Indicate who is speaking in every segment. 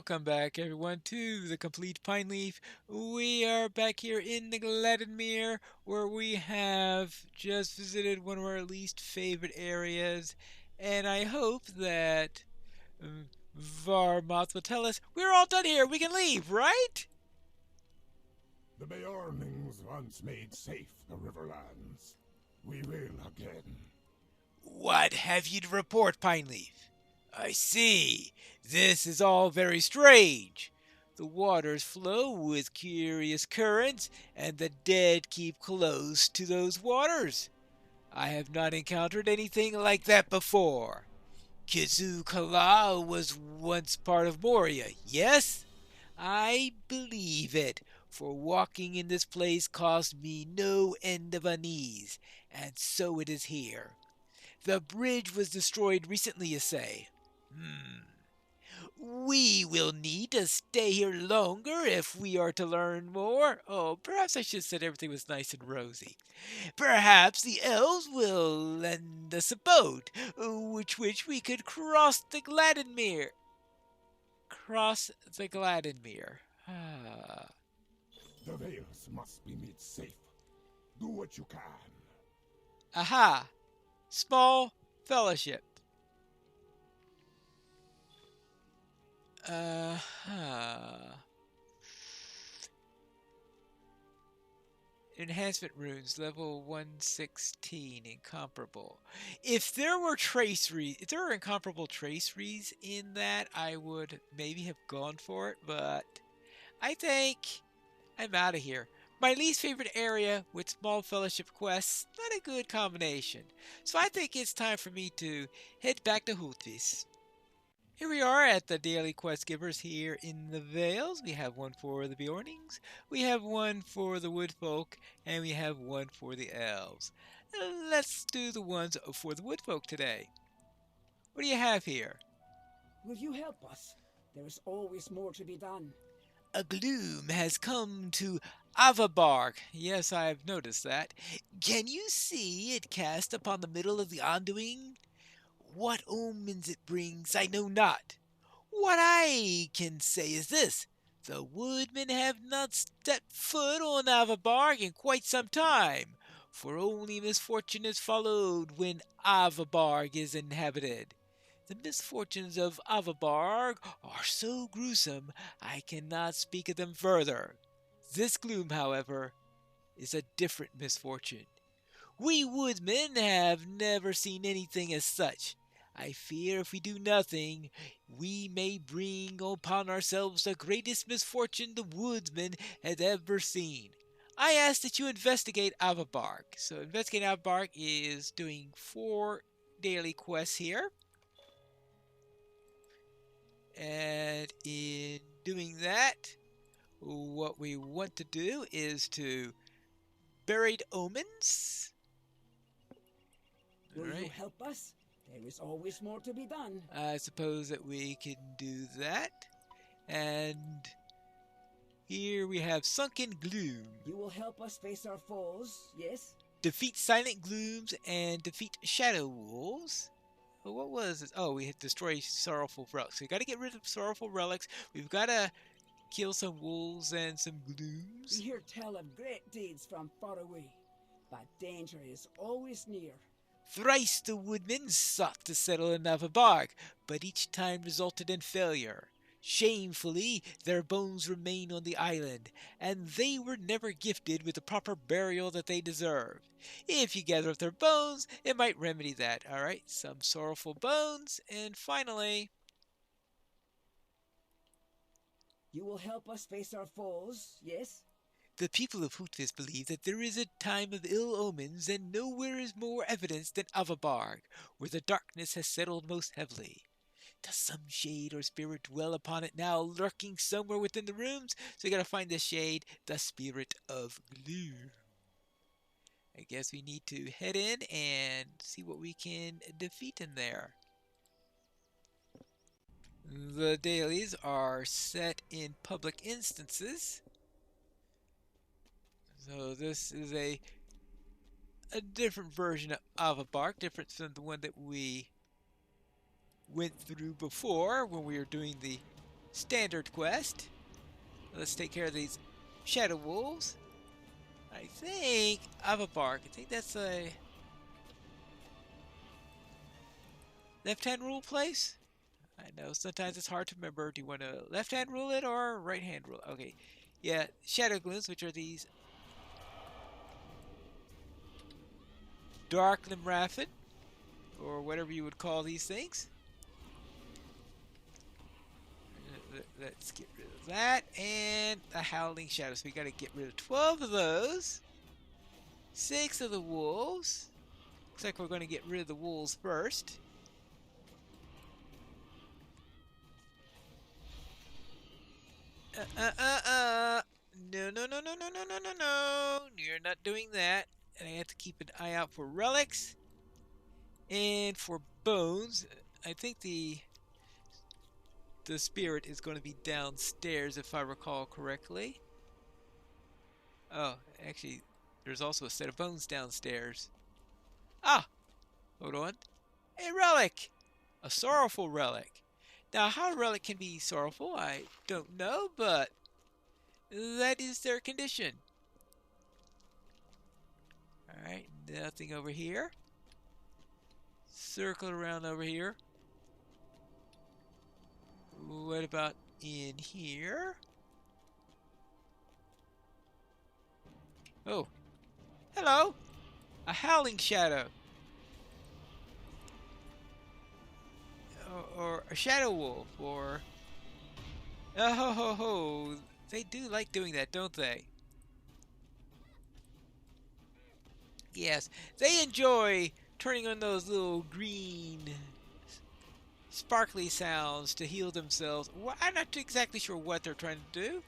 Speaker 1: Welcome back, everyone, to the Complete Pineleaf. We are back here in the Gladdenmere, where we have just visited one of our least favorite areas, and I hope that Varmoth will tell us we're all done here. We can leave, right?
Speaker 2: The Beornings once made safe the Riverlands. We will again.
Speaker 1: What have you to report, Pineleaf? I see. This is all very strange. The waters flow with curious currents, and the dead keep close to those waters. I have not encountered anything like that before. Kizu Kala was once part of Moria, yes? I believe it, for walking in this place caused me no end of unease, and so it is here. The bridge was destroyed recently, you say? We will need to stay here longer if we are to learn more. Oh, perhaps I should have said everything was nice and rosy. Perhaps the elves will lend us a boat, which we could cross the Gladdenmere. Cross the Gladdenmere. Ah.
Speaker 2: The Vales must be made safe. Do what you can.
Speaker 1: Aha! Small fellowship. Uh-huh. Enhancement runes, level 116, incomparable. If there were if there were incomparable traceries in that, I would maybe have gone for it, but I think I'm out of here. My least favorite area with small fellowship quests, not a good combination. So I think it's time for me to head back to Hultvis. Here we are at the daily quest givers here in the Vales. We have one for the Bjornings, we have one for the Woodfolk, and we have one for the Elves. Let's do the ones for the Woodfolk today. What do you have here?
Speaker 3: Will you help us? There is always more to be done.
Speaker 1: A gloom has come to Avabarg. Yes, I've noticed that. Can you see it cast upon the middle of the Anduin? What omens it brings, I know not. What I can say is this: the woodmen have not stepped foot on Avabarg in quite some time, for only misfortune is followed when Avabarg is inhabited. The misfortunes of Avabarg are so gruesome I cannot speak of them further. This gloom, however, is a different misfortune. We woodsmen have never seen anything as such. I fear if we do nothing, we may bring upon ourselves the greatest misfortune the woodsman has ever seen. I ask that you investigate Avabarg. So, investigating Avabarg is doing 4 daily quests here. And in doing that, what we want to do is to Buried Omens.
Speaker 3: Will you help us? There is always more to be done.
Speaker 1: I suppose that we can do that. And here we have Sunken Gloom.
Speaker 3: You will help us face our foes, yes?
Speaker 1: Defeat Silent Glooms and defeat Shadow Wolves. Well, what was this? Oh, we had destroy Sorrowful Relics. We got to get rid of Sorrowful Relics. We've got to kill some wolves and some glooms.
Speaker 3: We hear tell of great deeds from far away, but danger is always near.
Speaker 1: Thrice the woodmen sought to settle in Avabarg, but each time resulted in failure. Shamefully, their bones remain on the island, and they were never gifted with the proper burial that they deserved. If you gather up their bones, it might remedy that. Alright, some sorrowful bones, and finally...
Speaker 3: You will help us face our foes, yes?
Speaker 1: The people of Hutvis believe that there is a time of ill omens, and nowhere is more evidence than Avabarg, where the darkness has settled most heavily. Does some shade or spirit dwell upon it now, lurking somewhere within the rooms? So we gotta find the shade, the spirit of gloom. I guess we need to head in and see what we can defeat in there. The dailies are set in public instances. So this is a different version of Avabarg, different from the one that we went through before when we were doing the standard quest. Let's take care of these shadow wolves. I think Avabark. I think that's a left-hand rule place. I know sometimes it's hard to remember. Do you want to left-hand rule it or right-hand rule? Okay, yeah, shadow glooms, which are these dark limraffin, or whatever you would call these things. Let's get rid of that and the howling shadows. So we got to get rid of 12 of those. 6 of the wolves. Looks like we're going to get rid of the wolves first. No, no, no, no, no, no, no, no, no. You're not doing that. And I have to keep an eye out for relics and for bones. I think the spirit is going to be downstairs if I recall correctly. Oh, actually, there's also a set of bones downstairs. Ah, hold on. A relic! A sorrowful relic. Now, how a relic can be sorrowful, I don't know, but that is their condition. Alright, nothing over here. Circle around over here. What about in here? Oh, hello! A howling shadow. Or a shadow wolf, or... Oh ho ho ho! They do like doing that, don't they? Yes, they enjoy turning on those little green sparkly sounds to heal themselves. Well, I'm not exactly sure what they're trying to do,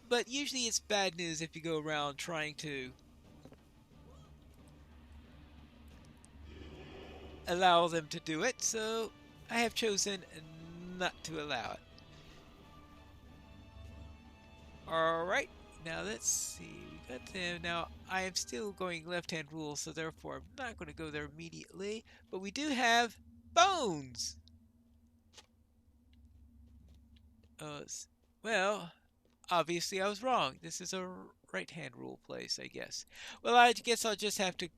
Speaker 1: but usually it's bad news if you go around trying to allow them to do it, so I have chosen not to allow it. Alright, now let's see. We got them. Now, I am still going left-hand rule, so therefore I'm not going to go there immediately. But we do have bones! Well, obviously I was wrong. This is a right-hand rule place, I guess. Well, I guess I'll just have to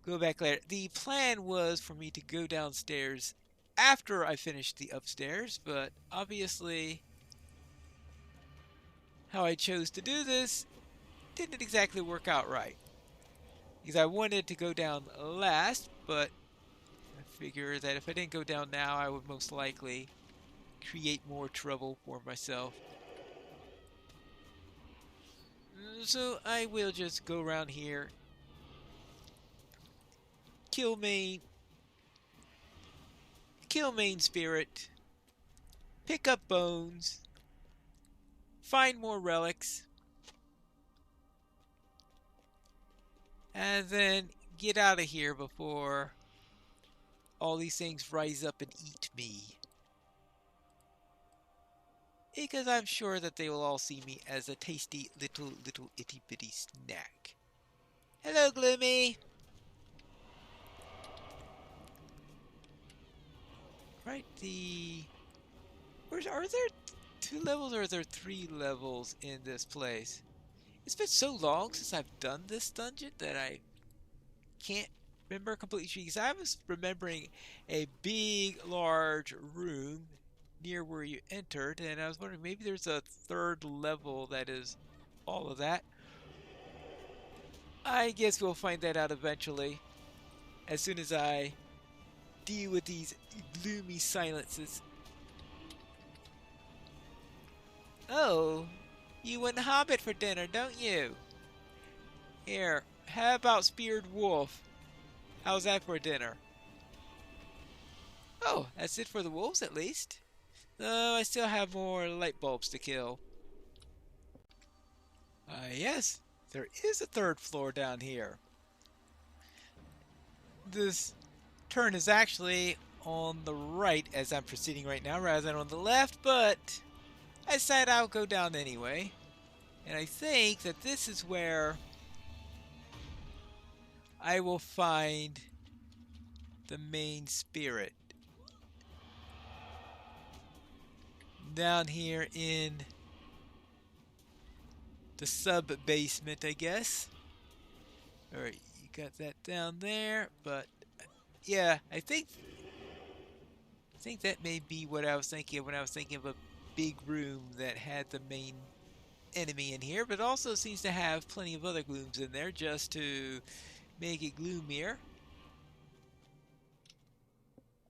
Speaker 1: go back later. The plan was for me to go downstairs after I finished the upstairs, but obviously how I chose to do this didn't exactly work out right. Because I wanted to go down last, but I figure that if I didn't go down now, I would most likely create more trouble for myself. So I will just go around here, kill main spirit, pick up bones, find more relics, and then get out of here before all these things rise up and eat me. Because I'm sure that they will all see me as a tasty little itty bitty snack. Hello, Gloomy! Right, are there 2 levels or are there 3 levels in this place? It's been so long since I've done this dungeon that I can't remember completely, because I was remembering a big, large room near where you entered, and I was wondering maybe there's a 3rd level that is all of that. I guess we'll find that out eventually, as soon as I deal with these gloomy silences. Oh, you want Hobbit for dinner, don't you? Here, how about speared wolf? How's that for dinner? Oh, that's it for the wolves at least. Though I still have more light bulbs to kill. Yes, there is a 3rd floor down here. This turn is actually on the right as I'm proceeding right now rather than on the left, but I decided I'll go down anyway. And I think that this is where I will find the main spirit. down here in the sub-basement, I guess. Alright, you got that down there, but yeah, I think that may be what I was thinking of when I was thinking of a big room that had the main enemy in here, but also seems to have plenty of other glooms in there just to make it gloomier.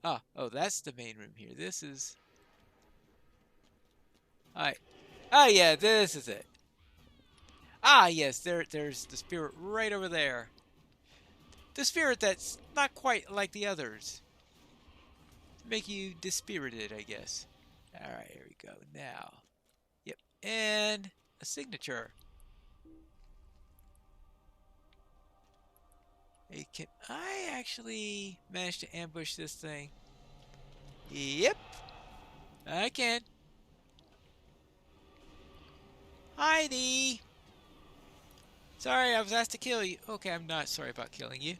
Speaker 1: Oh, that's the main room here. This is... Alright. Oh yeah, this is it. Ah yes, there's the spirit right over there. The spirit that's not quite like the others. To make you dispirited, I guess. Alright, here we go. Now. Yep. And a signature. Hey, can I actually manage to ambush this thing? Yep. I can. Heidi! Sorry, I was asked to kill you. Okay, I'm not sorry about killing you.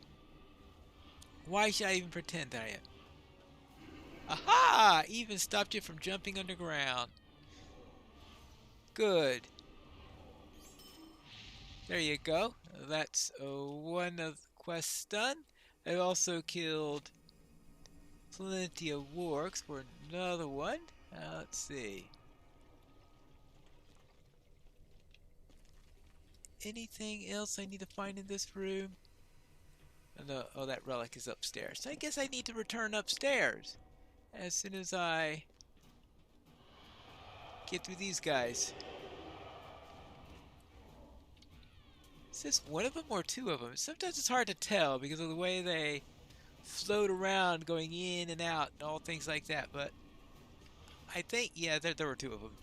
Speaker 1: Why should I even pretend that I am? Aha! Even stopped you from jumping underground. Good. There you go. That's one of the quests done. I've also killed plenty of wargs for another one. Let's see. Anything else I need to find in this room? Oh, no, oh, that relic is upstairs. So I guess I need to return upstairs as soon as I get through these guys. Is this one of them or two of them? Sometimes it's hard to tell because of the way they float around going in and out and all things like that, but I think, yeah, there were two of them.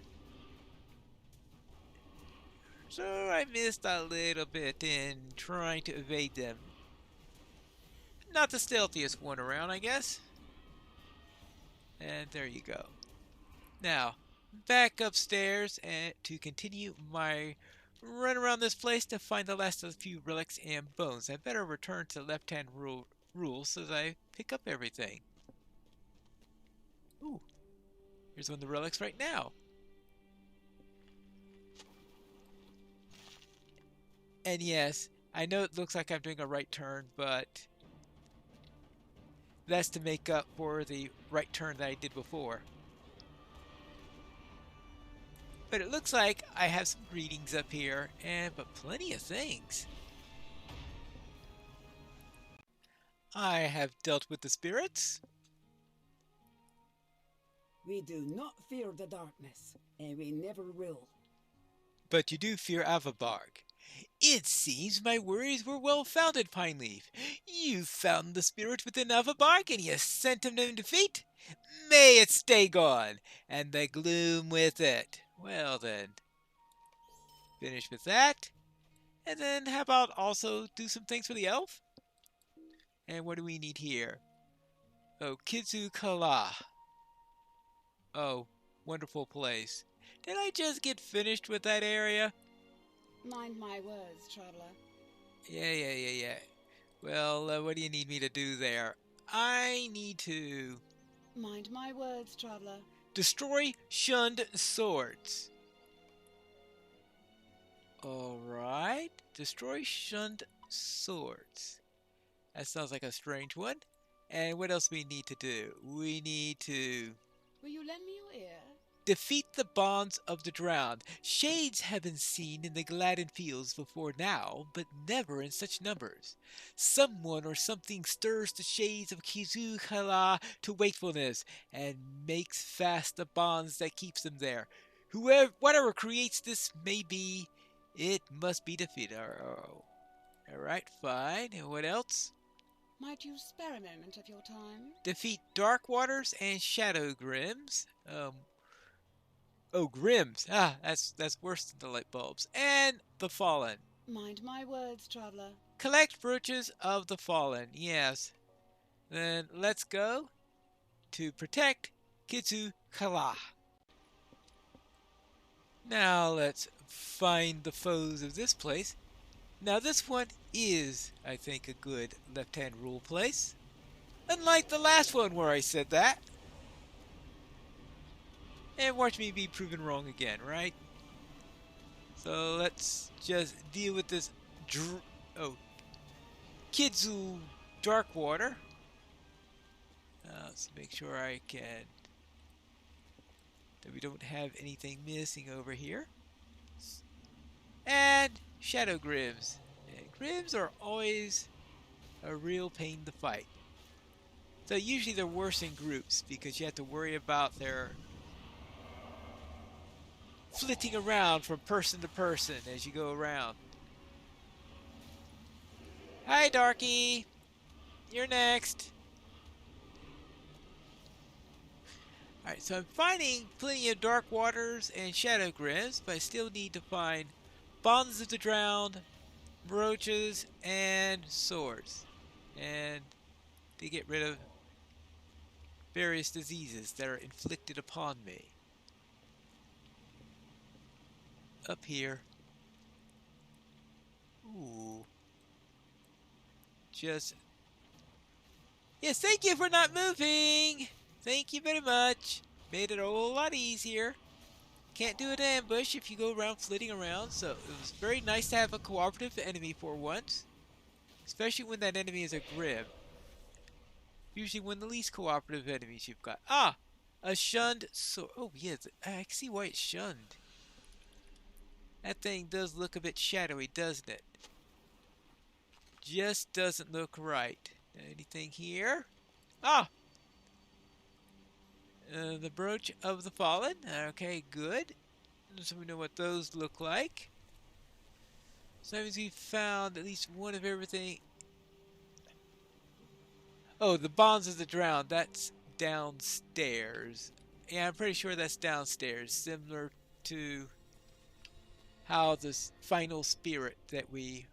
Speaker 1: So I missed a little bit in trying to evade them. Not the stealthiest one around, I guess. And there you go. Now, back upstairs and to continue my run around this place to find the last of the few relics and bones. I better return to left-hand rule so that I pick up everything. Ooh, here's one of the relics right now. And yes, I know it looks like I'm doing a right turn, but that's to make up for the right turn that I did before. But it looks like I have some greetings up here, but plenty of things. I have dealt with the spirits.
Speaker 3: We do not fear the darkness, and we never will.
Speaker 1: But you do fear Avabarg. It seems my worries were well founded, Pineleaf. You found the spirit within Avabarg, and you sent him to defeat. May it stay gone, and the gloom with it. Well then, finish with that. And then how about also do some things for the elf? And what do we need here? Oh, Kizu Kala. Oh, wonderful place. Did I just get finished with that area?
Speaker 3: Mind my words, traveler.
Speaker 1: Yeah. Well, what do you need me to do there? I need to...
Speaker 3: Mind my words, traveler.
Speaker 1: Destroy shunned swords. Alright. Destroy shunned swords. That sounds like a strange one. And what else we need to do? We need to...
Speaker 3: Will you lend me your ear?
Speaker 1: Defeat the bonds of the drowned. Shades have been seen in the Gladden fields before now, but never in such numbers. Someone or something stirs the shades of Kizukala to wakefulness, and makes fast the bonds that keeps them there. Whatever creates this may be, it must be defeated. Alright, fine. And what else?
Speaker 3: Might you spare a moment of your time?
Speaker 1: Defeat Dark Waters and Shadow Grims. Oh, Grims. Ah, that's worse than the light bulbs. And the Fallen.
Speaker 3: Mind my words, traveler.
Speaker 1: Collect brooches of the Fallen. Yes. Then let's go to protect Kitsu Kala. Now let's find the foes of this place. Now this one is, I think, a good left-hand rule place. Unlike the last one where I said that. And watch me be proven wrong again, right? So let's just deal with this oh, Kidzu Dark Water. Let's make sure that we don't have anything missing over here. And Shadow Grims. And Grims are always a real pain to fight. So usually they're worse in groups because you have to worry about their flitting around from person to person as you go around. Hi, Darky. You're next. Alright, so I'm finding plenty of Dark Waters and Shadow Grims, but I still need to find Bonds of the Drowned, Brooches, and Swords. And to get rid of various diseases that are inflicted upon me. Up here. Ooh. Just... Yes, thank you for not moving! Thank you very much. Made it a whole lot easier. Can't do an ambush if you go around flitting around, so it was very nice to have a cooperative enemy for once. Especially when that enemy is a Grim. Usually one of the least cooperative enemies you've got. Ah! A shunned sword. Oh, yeah, I can see why it's shunned. That thing does look a bit shadowy, doesn't it? Just doesn't look right. Anything here? Ah! The Brooch of the Fallen. Okay, good. So we know what those look like. So that means we found at least one of everything. Oh, the Bonds of the Drowned. That's downstairs. Yeah, I'm pretty sure that's downstairs. Similar to how this final spirit that we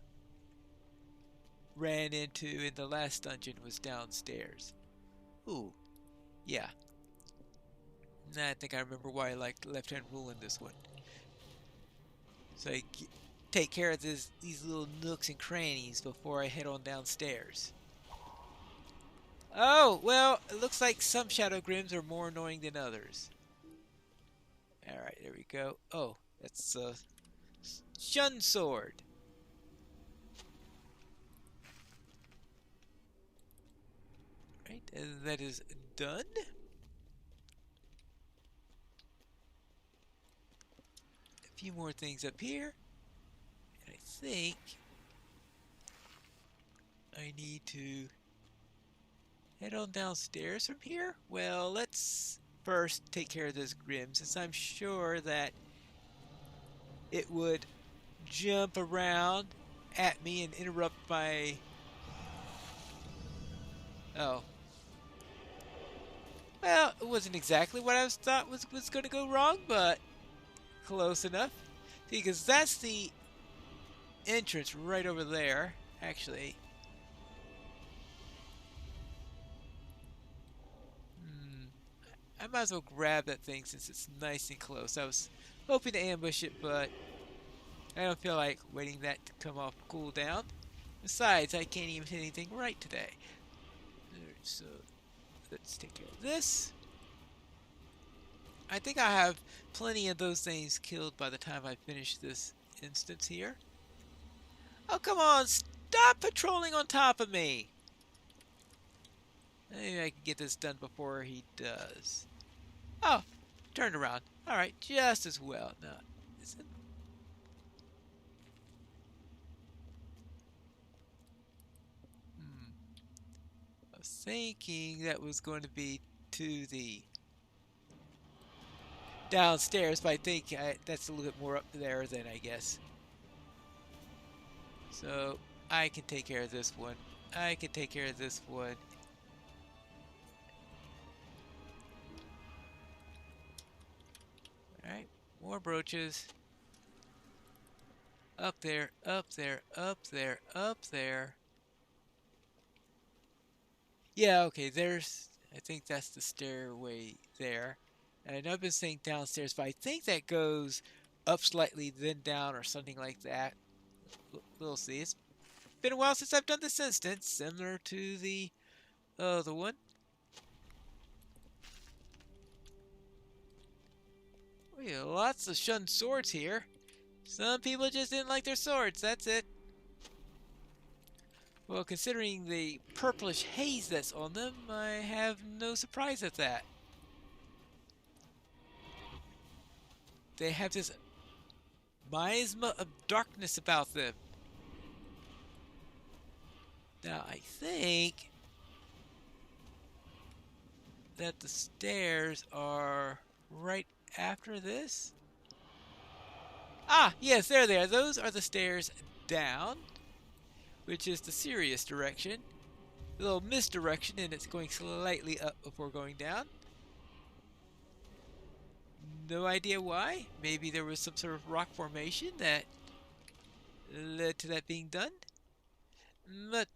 Speaker 1: ran into in the last dungeon was downstairs. Ooh, yeah. I think I remember why I liked left-hand rule in this one. So I take care of these little nooks and crannies before I head on downstairs. Oh, well, it looks like some Shadow Grims are more annoying than others. Alright, there we go. Oh, that's a Shun Sword. Right, and that is done. A few more things up here. And I think I need to head on downstairs from here. Well, let's first take care of this Grim, since I'm sure that it would jump around at me and interrupt my... Oh. Well, it wasn't exactly what I thought was going to go wrong, but close enough. Because that's the entrance right over there, actually. I might as well grab that thing since it's nice and close. I was hoping to ambush it, but I don't feel like waiting that to come off cooldown. Besides, I can't even hit anything right today. So, let's take care of this. I think I have plenty of those things killed by the time I finish this instance here. Oh, come on! Stop patrolling on top of me! Maybe I can get this done before he does. Oh, turned around. Alright, just as well. No, is it? I was thinking that was going to be to the downstairs, but I think that's a little bit more up there than I guess. So I can take care of this one. I can take care of this one. Alright, more brooches. Up there, up there, up there, up there. Yeah, okay, there's... I think that's the stairway there. And I know I've been saying downstairs, but I think that goes up slightly, then down, or something like that. We'll see. It's been a while since I've done this instance, similar to the other one. We have lots of shunned swords here. Some people just didn't like their swords, that's it. Well, considering the purplish haze that's on them, I have no surprise at that. They have this miasma of darkness about them. Now, I think that the stairs are right after this. Ah, yes, there they are. Those are the stairs down, which is the serious direction. A little misdirection, and it's going slightly up before going down. No idea why. Maybe there was some sort of rock formation that led to that being done. But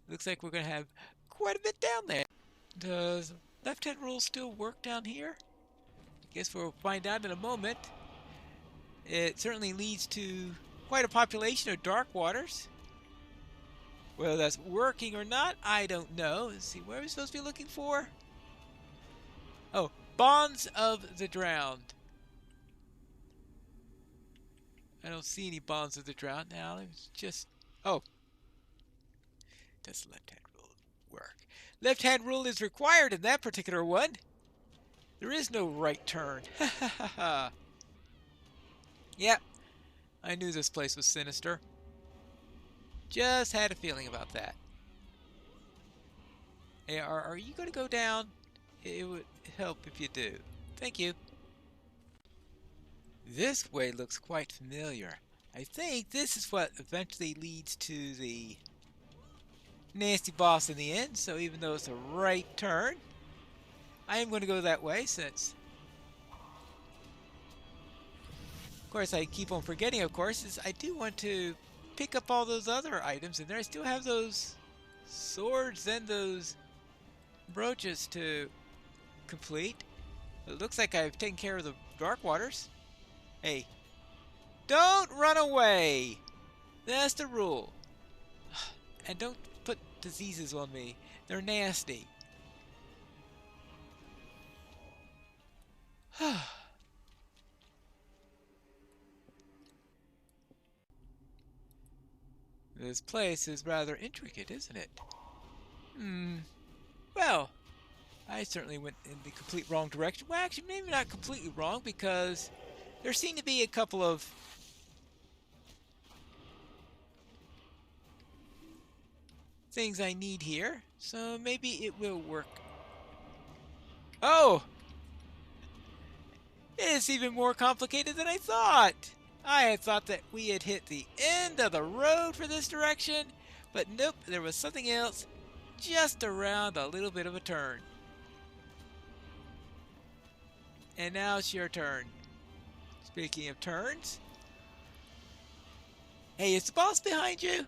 Speaker 1: looks like we're going to have quite a bit down there. Does left-hand rule still work down here? I guess we'll find out in a moment. It certainly leads to quite a population of dark waters. Whether that's working or not, I don't know. Let's see, where are we supposed to be looking for? Oh, bonds of the drowned. I don't see any bonds of the drowned now. It's just... Oh. Does left-hand rule work? Left-hand rule is required in that particular one. There is no right turn. Ha ha ha ha. Yep. I knew this place was sinister. Just had a feeling about that. Hey, are you going to go down? It would help if you do. Thank you. This way looks quite familiar. I think this is what eventually leads to the nasty boss in the end. So even though it's a right turn, I am going to go that way since... Of course, I keep on forgetting, of course, is I do want to pick up all those other items in there. I still have those swords and those brooches to complete. It looks like I've taken care of the dark waters. Hey, don't run away. That's the rule. And don't put diseases on me. They're nasty. This place is rather intricate, isn't it? Well, I certainly went in the complete wrong direction. Well, actually, maybe not completely wrong, because there seem to be a couple of things I need here, so maybe it will work. Oh! It's even more complicated than I thought! I had thought that we had hit the end of the road for this direction, but nope, there was something else just around a little bit of a turn. And now it's your turn. Speaking of turns. Hey, is the boss behind you?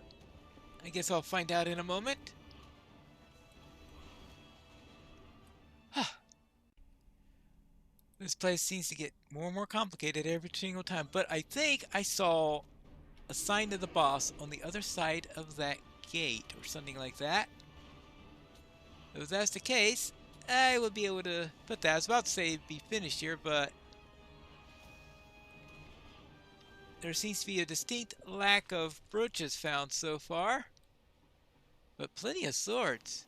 Speaker 1: I guess I'll find out in a moment. This place seems to get more and more complicated every single time, but I think I saw a sign of the boss on the other side of that gate or something like that. If that's the case, I will be able to put that. I was about to say be finished here, but there seems to be a distinct lack of brooches found so far, but plenty of swords.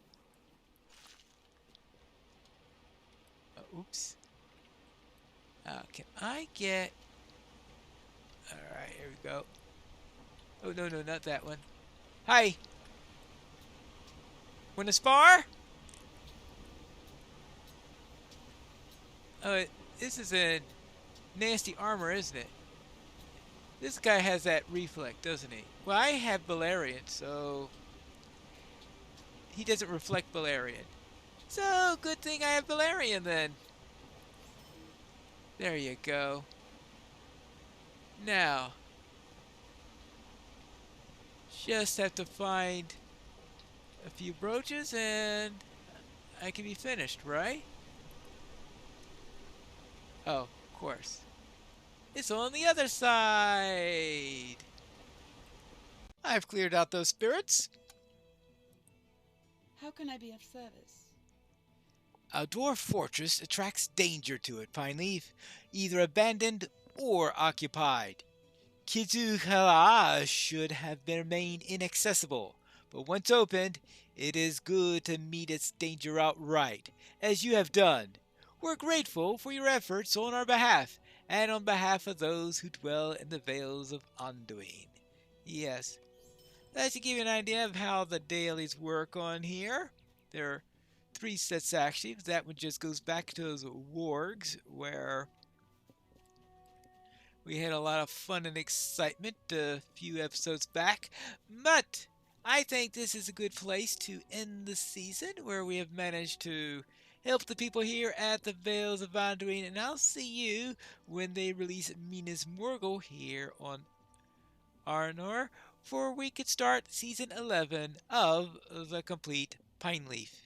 Speaker 1: Oops. Can I get... Alright, here we go. Oh, no, no, not that one. Hi! Wanna spar? Oh, this is a nasty armor, isn't it? This guy has that reflect, doesn't he? Well, I have Valerian, so... he doesn't reflect Valerian. So, good thing I have Valerian, then. There you go. Now, just have to find a few brooches and I can be finished, right? Oh, of course. It's on the other side. I've cleared out those spirits.
Speaker 3: How can I be of service?
Speaker 1: A dwarf fortress attracts danger to it, Pineleaf, either abandoned or occupied. Kizuhala should have remained inaccessible, but once opened, it is good to meet its danger outright, as you have done. We're grateful for your efforts on our behalf, and on behalf of those who dwell in the Vales of Anduin. Yes, that should give you an idea of how the dailies work on here. There are three sets actually. That one just goes back to those wargs where we had a lot of fun and excitement a few episodes back. But I think this is a good place to end the season where we have managed to help the people here at the Vales of Anduin. And I'll see you when they release Minas Morgul here on Arnor, for we could start season 11 of the complete Pineleaf.